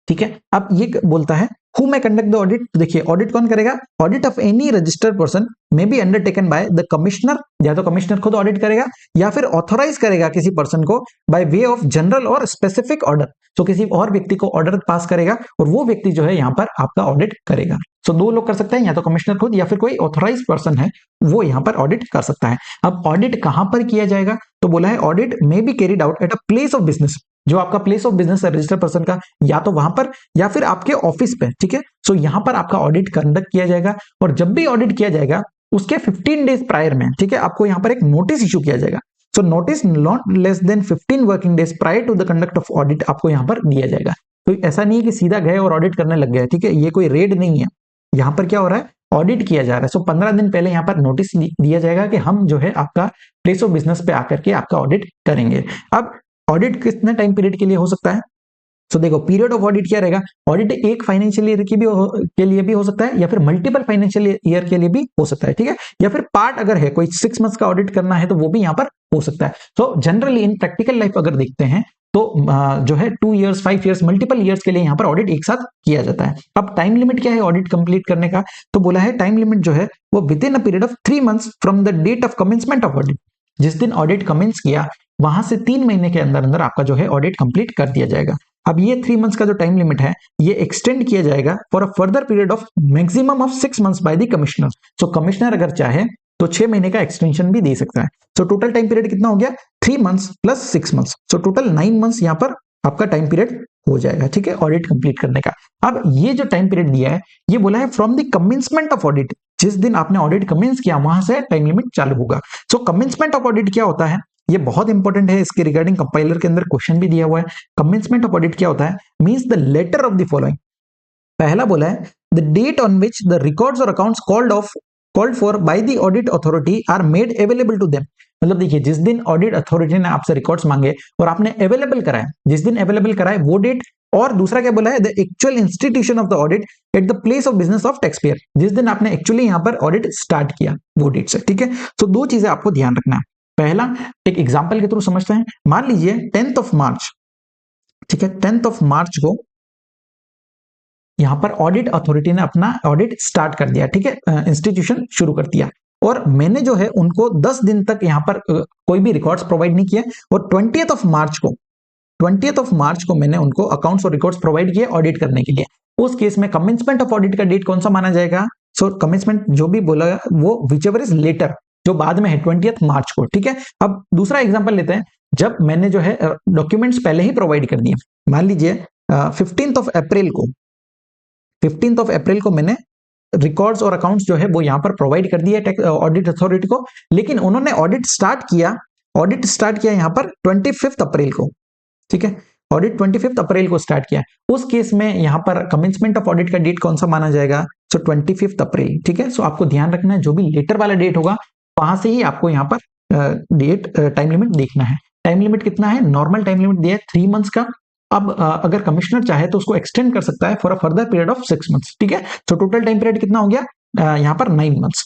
ठीक है, अब ये बोलता है who may conduct the audit। देखिए, ऑडिट कौन करेगा? Audit of any registered person may be undertaken by the commissioner, या तो कमिश्नर खुद ऑडिट करेगा या फिर ऑथोराइज करेगा किसी पर्सन को बाय वे ऑफ जनरल और स्पेसिफिक ऑर्डर। तो किसी और व्यक्ति को ऑर्डर पास करेगा और वो व्यक्ति जो है यहाँ पर आपका ऑडिट करेगा। सो 2 लोग कर सकते हैं, या तो कमिश्नर खुद या फिर कोई ऑथोराइज पर्सन है वो यहाँ पर ऑडिट कर सकता है। अब ऑडिट कहां पर किया जाएगा? तो बोला है audit may be carried out at a place of business. जो आपका प्लेस ऑफ बिजनेस है रजिस्टर्ड पर्सन का, या तो वहां पर या फिर आपके ऑफिस पे। ठीक है, सो यहां पर आपका ऑडिट कंडक्ट किया जाएगा, और जब भी ऑडिट किया जाएगा उसके 15 डेज प्रायर में, ठीक है, आपको यहां पर एक नोटिस इशू किया जाएगा। So notice not less than 15 working days prior to the conduct of audit आपको यहां पर दिया जाएगा। तो ऐसा नहीं है कि सीधा गए और ऑडिट करने लग गए। ठीक है, ये कोई रेड नहीं है, यहां पर क्या हो रहा है, ऑडिट किया जा रहा है। सो 15 दिन पहले यहां पर नोटिस दिया जाएगा कि हम जो है आपका प्लेस ऑफ बिजनेस पे आकर के आपका ऑडिट करेंगे। अब ऑडिट कितने टाइम पीरियड के लिए हो सकता है? तो देखो, पीरियड ऑफ ऑडिट क्या रहेगा? ऑडिट एक फाइनेंशियल ईयर के लिए भी हो सकता है, या फिर मल्टीपल फाइनेंशियल ईयर के लिए भी हो सकता है। ठीक है, या फिर पार्ट अगर है कोई 6 मंथ्स का ऑडिट करना है तो वो भी यहाँ पर हो सकता है। तो जनरली इन प्रैक्टिकल लाइफ अगर देखते हैं तो जो है 2 इयर्स, 5 इयर्स, मल्टीपल इयर्स के लिए यहाँ पर ऑडिट एक साथ किया जाता है। अब टाइम लिमिट क्या है ऑडिट कंप्लीट करने का? तो बोला है टाइम लिमिट जो है वो with in a period of 3 months from the date of commencement of audit. जिस दिन ऑडिट कमेंस किया वहां से 3 महीने के अंदर अंदर आपका जो है ऑडिट कंप्लीट कर दिया जाएगा। अब ये 3 मंथ्स का जो टाइम लिमिट है ये एक्सटेंड किया जाएगा for a further period of maximum of 6 months by the commissioner. So commissioner अगर चाहे तो 6 महीने का एक्सटेंशन भी दे सकता है। सो टोटल टाइम पीरियड कितना हो गया, 3 months plus 6 months, so total 9 months यहाँ पर आपका टाइम पीरियड हो जाएगा, ठीक है, ऑडिट कंप्लीट करने का। अब ये जो टाइम पीरियड दिया है ये बोला है from the commencement of audit, जिस दिन आपने ऑडिट कमेंस किया वहां से टाइम लिमिट चालू होगा। सो कमेंसमेंट ऑफ ऑडिट क्या होता है, ये बहुत इंपॉर्टेंट है, इसके रिगार्डिंग कंपाइलर के अंदर क्वेश्चन भी दिया हुआ है। कमेंसमेंट ऑफ ऑडिट क्या होता है, means the letter of the following. पहला बोला है the date on which the records और accounts called for by the audit authority are made available to them. मतलब देखिए, जिस दिन ऑडिट अथॉरिटी ने आपसे रिकॉर्ड्स मांगे और आपने अवेलेबल कराए, जिस दिन अवेलेबल कराए वो डेट। और दूसरा क्या बोला है, the actual institution of the audit at the place of business of tax payer, जिस दिन आपने एक्चुअली यहां पर ऑडिट स्टार्ट किया वो डेट से, ठीक है। तो दो चीजें आपको ध्यान रखना है। पहला, एक एग्जांपल के थ्रू समझते हैं। मान लीजिए 10th ऑफ मार्च, ठीक है, 10th ऑफ मार्च को यहां पर ऑडिट अथॉरिटी ने अपना ऑडिट स्टार्ट कर दिया, ठीक है, इंस्टीट्यूशन शुरू कर दिया, और मैंने जो है उनको 10 दिन तक यहां पर कोई भी रिकॉर्ड्स प्रोवाइड नहीं किए, और 20th ऑफ मार्च को मैंने उनको अकाउंट्स और रिकॉर्ड्स प्रोवाइड किए ऑडिट करने के लिए। उस केस में कमेंसमेंट ऑफ ऑडिट का डेट कौन सा माना जाएगा? सो कमेंसमेंट जो भी बोला वो विचएवर इज लेटर, जो बाद में है 20th मार्च को, ठीक है। अब दूसरा एग्जांपल लेते हैं, जब मैंने जो है डॉक्यूमेंट्स पहले ही प्रोवाइड कर दिए, मान लीजिए 15th ऑफ अप्रैल को मैंने रिकॉर्ड्स और अकाउंट्स जो है वो यहां पर प्रोवाइड कर दिए ऑडिट अथॉरिटी को, लेकिन उन्होंने ऑडिट स्टार्ट किया यहां पर 25th अप्रैल को, ठीक है, ऑडिट 25th अप्रैल को स्टार्ट किया। उस केस में यहां पर कमेंसमेंट ऑफ ऑडिट का डेट कौन सा माना जाएगा? सो 25th अप्रैल, ठीक है। सो आपको ध्यान रखना है, जो भी लेटर वाला डेट होगा वहां से ही आपको यहां पर डेट टाइम लिमिट देखना है। टाइम लिमिट कितना है? नॉर्मल टाइम लिमिट दिया है 3 मंथ्स का। अब अगर कमिश्नर चाहे तो उसको एक्सटेंड कर सकता है for a further period of 6 months, ठीक है। तो टोटल टाइम पीरियड कितना हो गया यहाँ पर 9 मंथ्स।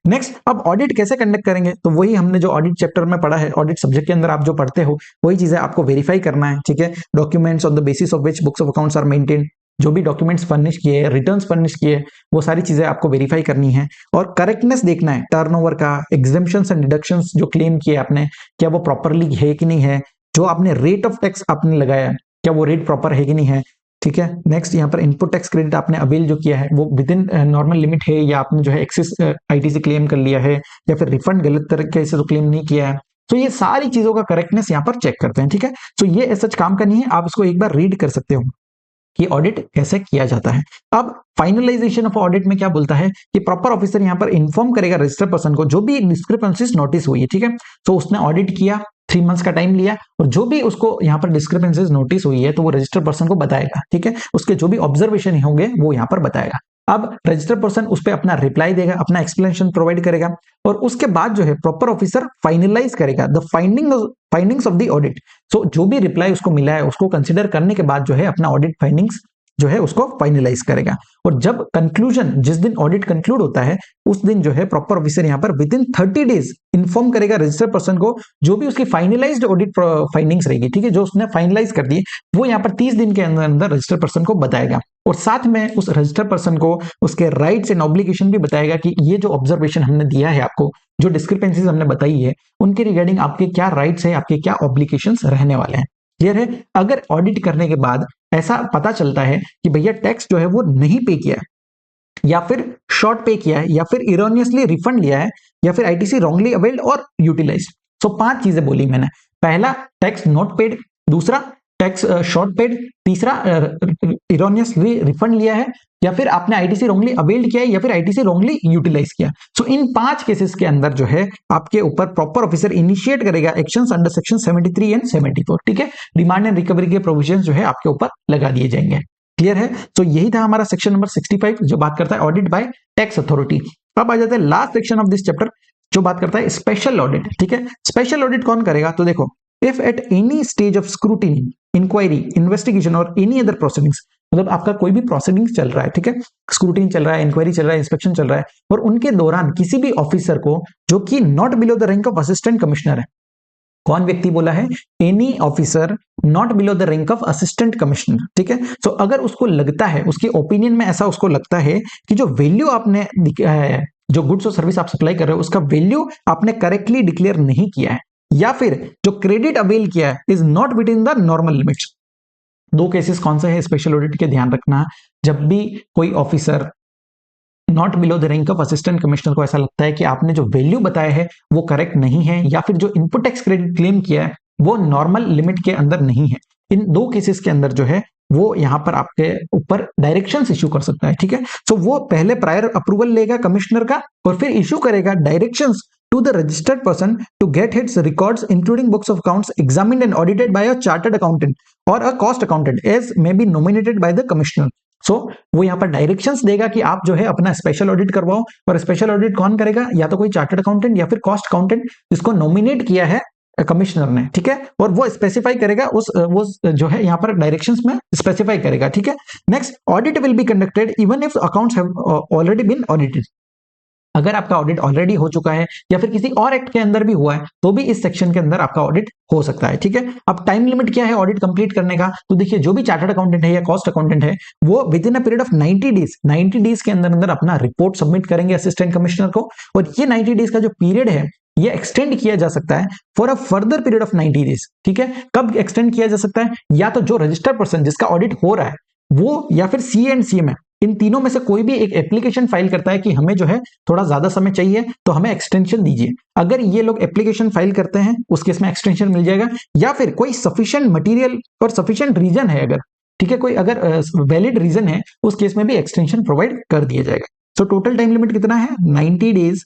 नेक्स्ट, अब ऑडिट कैसे कंडक्ट करेंगे? तो वही हमने जो ऑडिट चैप्टर में पढ़ा है, ऑडिट सब्जेक्ट के अंदर आप जो पढ़ते हो वही चीजें आपको वेरीफाई करना है, ठीक है। Documents on the basis of which books of accounts are maintain, जो भी डॉक्यूमेंट्स फर्निश किए, रिटर्न्स फर्निश किए, वो सारी चीजें आपको वेरीफाई करनी है। और करेक्टनेस देखना है टर्नओवर का, एग्जेम्पशंस एंड डिडक्शंस जो क्लेम किए आपने, क्या वो प्रॉपरली है कि नहीं है। जो आपने रेट ऑफ टैक्स आपने लगाया, क्या वो रेट प्रॉपर है कि नहीं है, ठीक है। नेक्स्ट, यहाँ पर इनपुट टैक्स क्रेडिट आपने अवेल जो किया है वो विद इन नॉर्मल लिमिट है, या आपने जो है एक्सेस आईटीसी क्लेम कर लिया है, या फिर रिफंड गलत तरीके से तो क्लेम नहीं किया है। तो ये सारी चीजों का करेक्टनेस यहाँ पर चेक करते हैं, ठीक है। तो ये सच काम का नहीं है, आप इसको एक बार रीड कर सकते हो कि ऑडिट कैसे किया जाता है। अब फाइनलाइजेशन ऑफ ऑडिट में क्या बोलता है कि प्रॉपर ऑफिसर यहाँ पर इन्फॉर्म करेगा रजिस्टर्ड पर्सन को जो भी डिस्क्रिपेंसीज नोटिस हुई है, ठीक है। तो उसने ऑडिट किया, 3 मंथ्स का टाइम लिया, और जो भी उसको यहाँ पर डिस्क्रिपेंसीज नोटिस हुई है तो वो रजिस्टर्ड पर्सन को बताएगा, ठीक है। उसके जो भी ऑब्जर्वेशन होंगे वो यहाँ पर बताएगा। अब रजिस्टर्ड पर्सन उस पर अपना रिप्लाई देगा, अपना एक्सप्लेनेशन प्रोवाइड करेगा, और उसके बाद जो है प्रॉपर ऑफिसर फाइनलाइज करेगा the findings of the audit. So जो भी रिप्लाई उसको मिला है उसको कंसिडर करने के बाद जो है अपना ऑडिट फाइंडिंग्स जो है उसको फाइनलाइज करेगा। और जब कंक्लूजन, जिस दिन ऑडिट कंक्लूड होता है उस दिन जो है प्रॉपर ऑफिसर यहाँ पर विद इन 30 डेज इन्फॉर्म करेगा रजिस्टर्ड पर्सन को जो भी उसकी फाइनलाइज्ड ऑडिट फाइंडिंग्स रहेगी, ठीक है, जो उसने फाइनलाइज कर दी वो यहाँ पर 30 दिन के अंदर अंदर रजिस्टर्ड पर्सन को बताएगा। और साथ में उस रजिस्टर्ड पर्सन को उसके राइट्स एंड ऑब्लिगेशन भी बताएगा कि ये जो ऑब्जर्वेशन हमने दिया है आपको, जो डिस्क्रिपेंसीज हमने बताई है, उनके रिगार्डिंग आपके क्या राइट्स है, आपके क्या ऑब्लिगेशंस रहने वाले हैं। क्लियर है? अगर ऑडिट करने के बाद ऐसा पता चलता है कि भैया टैक्स जो है वो नहीं पे किया है, या फिर शॉर्ट पे किया है, या फिर इरोनियसली रिफंड लिया है, या फिर आईटीसी रॉन्गली अवेल्ड और यूटिलाइज्ड। सो 5 चीजें बोली मैंने। पहला, टैक्स नॉट पेड। दूसरा, टैक्स शॉर्ट पेड। तीसरा, इरोनियसली रिफंड लिया है, या फिर आपने आईटीसी रॉन्गली अवेल्ड किया है, या फिर आईटीसी रॉन्गली यूटिलाइज किया। सो इन 5 केसेस के अंदर जो है आपके ऊपर प्रॉपर ऑफिसर इनिशिएट करेगा एक्शंस अंडर सेक्शन 73 एंड 74, ठीक है। डिमांड एंड रिकवरी के प्रोविजंस जो है आपके ऊपर लगा दिए जाएंगे। क्लियर है? तो यही था हमारा सेक्शन नंबर 65 जो बात करता है ऑडिट बाय टैक्स अथॉरिटी। अब आ जाता है last section of this chapter जो बात करता है स्पेशल ऑडिट, ठीक है। स्पेशल ऑडिट कौन करेगा? तो देखो, if at any stage of scrutiny, inquiry, investigation और एनी अदर प्रोसीडिंग्स, मतलब आपका कोई भी प्रोसीडिंग्स चल रहा है, ठीक है, स्क्रूटिनी चल रहा है, इंक्वायरी चल रहा है, इंस्पेक्शन चल रहा है, और उनके दौरान किसी भी ऑफिसर को जो कि not below the rank of assistant commissioner है, कौन व्यक्ति बोला है? Any officer not below the rank of assistant commissioner, ठीक है। सो अगर उसको लगता है, उसके ओपिनियन में ऐसा उसको लगता है कि जो वैल्यू आपने जो गुड्स और सर्विस आप सप्लाई कर रहे हो उसका वैल्यू आपने करेक्टली डिक्लेयर नहीं किया है, या फिर जो क्रेडिट अवेल किया है is not with in the normal limits, दो केसेस कौन से हैं स्पेशल ऑडिट के, ध्यान रखना। जब भी कोई officer not below the rank of assistant commissioner को ऐसा लगता है कि आपने जो वैल्यू बताया है वो करेक्ट नहीं है, या फिर जो इनपुट टैक्स क्रेडिट क्लेम किया है वो नॉर्मल लिमिट के अंदर नहीं है, इन दो केसेस के अंदर जो है वो यहां पर आपके ऊपर डायरेक्शंस इशू कर सकता है, ठीक है। सो वो पहले प्रायर अप्रूवल लेगा कमिश्नर का और फिर इशू करेगा directions to the registered person to get its records including books of accounts examined and audited by a chartered accountant or a cost accountant as may be nominated by the commissioner. So वो यहाँ पर directions देगा कि आप जो है अपना special audit करवाओ, और स्पेशल ऑडिट कौन करेगा, या तो कोई चार्टर्ड अकाउंटेंट या फिर कॉस्ट अकाउंटेंट जिसको नॉमिनेट किया है कमिश्नर ने, ठीक है। और वो स्पेसिफाई करेगा वो जो है यहाँ पर डायरेक्शंस में स्पेसिफाई करेगा, ठीक है। Next, audit will be conducted even if accounts have already been audited. अगर आपका ऑडिट ऑलरेडी हो चुका है या फिर किसी और एक्ट के अंदर भी हुआ है तो भी इस सेक्शन के अंदर आपका ऑडिट हो सकता है, ठीक है। अब टाइम लिमिट क्या है ऑडिट कंप्लीट करने का, तो देखिए जो भी चार्टर्ड अकाउंटेंट है या कॉस्ट अकाउंटेंट है वो with in a period of 90 days के अंदर अंदर अपना रिपोर्ट सबमिट करेंगे असिस्टेंट कमिश्नर को, और ये 90 डेज का जो पीरियड है ये एक्सटेंड किया जा सकता है for a further period of 90 days, ठीक है। कब एक्सटेंड किया जा सकता है, या तो जो रजिस्टर्ड पर्सन जिसका ऑडिट हो रहा है वो, या फिर सी एंड सी एम, इन तीनों में से कोई भी एक एप्लीकेशन फाइल करता है कि हमें जो है थोड़ा ज्यादा समय चाहिए तो हमें एक्सटेंशन दीजिए। अगर ये लोग एप्लीकेशन फाइल करते हैं उस केस में एक्सटेंशन मिल जाएगा, या फिर कोई सफिशिएंट मटेरियल और सफिशिएंट रीजन है अगर, ठीक है, कोई अगर वैलिड रीजन है उस केस में भी एक्सटेंशन प्रोवाइड कर दिया जाएगा। सो टोटल टाइम लिमिट कितना है, 90 डेज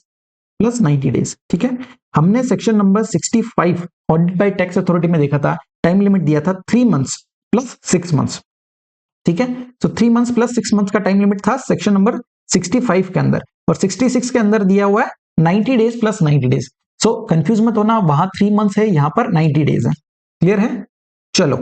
प्लस 90 डेज, ठीक है। हमने section number 65 audit bye tax authority में देखा था, टाइम लिमिट दिया था 3 मंथ्स प्लस 6 मंथ्स, ठीक है। तो 3 मंथ्स प्लस 6 मंथ्स का टाइम लिमिट था सेक्शन नंबर 65 के अंदर, और 66 के अंदर दिया हुआ है 90 days plus 90 days. So confuse मत होना, वहां 3 मंथ्स है, यहां पर 90 डेज है। क्लियर है? चलो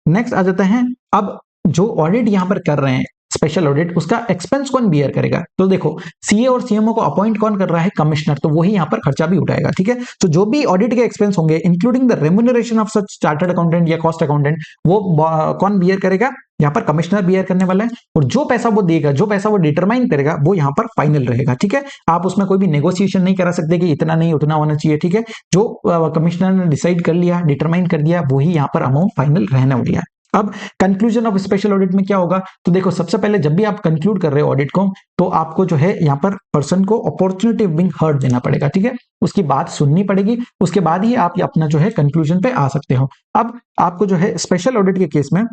नेक्स्ट आ जाते हैं। अब जो ऑडिट यहां पर कर रहे हैं स्पेशल ऑडिट, उसका एक्सपेंस कौन बियर करेगा, तो देखो सीए और सीएमओ को अपॉइंट कौन कर रहा है, कमिश्नर, तो वही यहां पर खर्चा भी उठाएगा, ठीक है। तो जो भी ऑडिट के एक्सपेंस होंगे including the remuneration of such chartered accountant या कॉस्ट अकाउंटेंट, वो कौन बियर करेगा, यहाँ पर कमिश्नर बियर करने वाला है। और जो पैसा वो देगा, जो पैसा वो डिटरमाइन करेगा, वो यहाँ पर फाइनल रहेगा, ठीक है। आप उसमें कोई भी नेगोशिएशन नहीं करा सकते कि इतना नहीं उतना होना चाहिए, ठीक है। जो कमिश्नर ने डिसाइड कर लिया, डिटरमाइन कर दिया, वही यहाँ पर अमाउंट फाइनल रहने वाली है। अब कंक्लूजन ऑफ स्पेशल ऑडिट में क्या होगा, तो देखो सबसे पहले जब भी आप कंक्लूड कर रहे हो ऑडिट को, तो आपको जो है यहाँ पर पर्सन को अपॉर्चुनिटी बीइंग हर्ड देना पड़ेगा, ठीक है। उसकी बात सुननी पड़ेगी, उसके बाद ही आप अपना जो है कंक्लूजन पे आ सकते हो। अब आपको जो है स्पेशल ऑडिट के केस में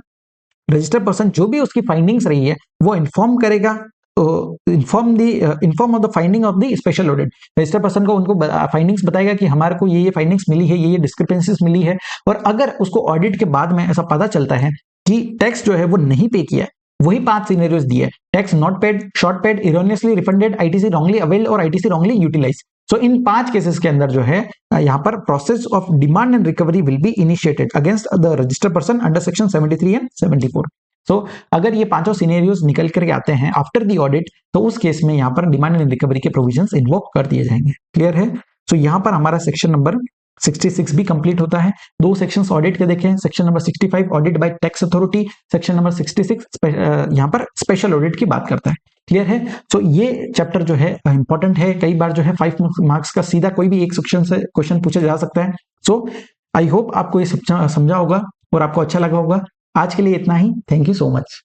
रजिस्टर्ड पर्सन जो भी उसकी फाइंडिंग्स रही है वो इन्फॉर्म करेगा, inform of the finding of the special audit. Registered person को उनको फाइंडिंग्स बताएगा कि हमारे को ये फाइंडिंग्स मिली है, ये डिस्क्रिपेंसीज मिली है, और अगर उसको ऑडिट के बाद में ऐसा पता चलता है कि टैक्स जो है वो नहीं पे किया है, वही 5 सिनेरियोज दिए, tax not paid, short paid, erroneously refunded, ITC wrongly availed और ITC wrongly utilize. So in 5 cases के अंदर जो है यहाँ पर process of demand and recovery will be initiated against the registered person under section 73 and 74। सो अगर ये पांचों सिनेरियोज निकल करके आते हैं आफ्टर दी ऑडिट, तो उस केस में यहाँ पर डिमांड एंड रिकवरी के प्रोविजंस इन्वोक कर दिए जाएंगे। क्लियर है? सो यहाँ पर हमारा सेक्शन नंबर 66 भी कंप्लीट होता है। 2 सेक्शंस ऑडिट के देखें, section number 65 audit bye tax authority, section number 66 यहाँ पर स्पेशल ऑडिट की बात करता है। क्लियर है? सो ये चैप्टर जो है इंपॉर्टेंट है, कई बार जो है 5 मार्क्स का सीधा कोई भी एक सेक्शन से क्वेश्चन पूछा जा सकता है। सो आई होप आपको ये समझा होगा और आपको अच्छा लगा होगा। आज के लिए इतना ही। Thank you so much.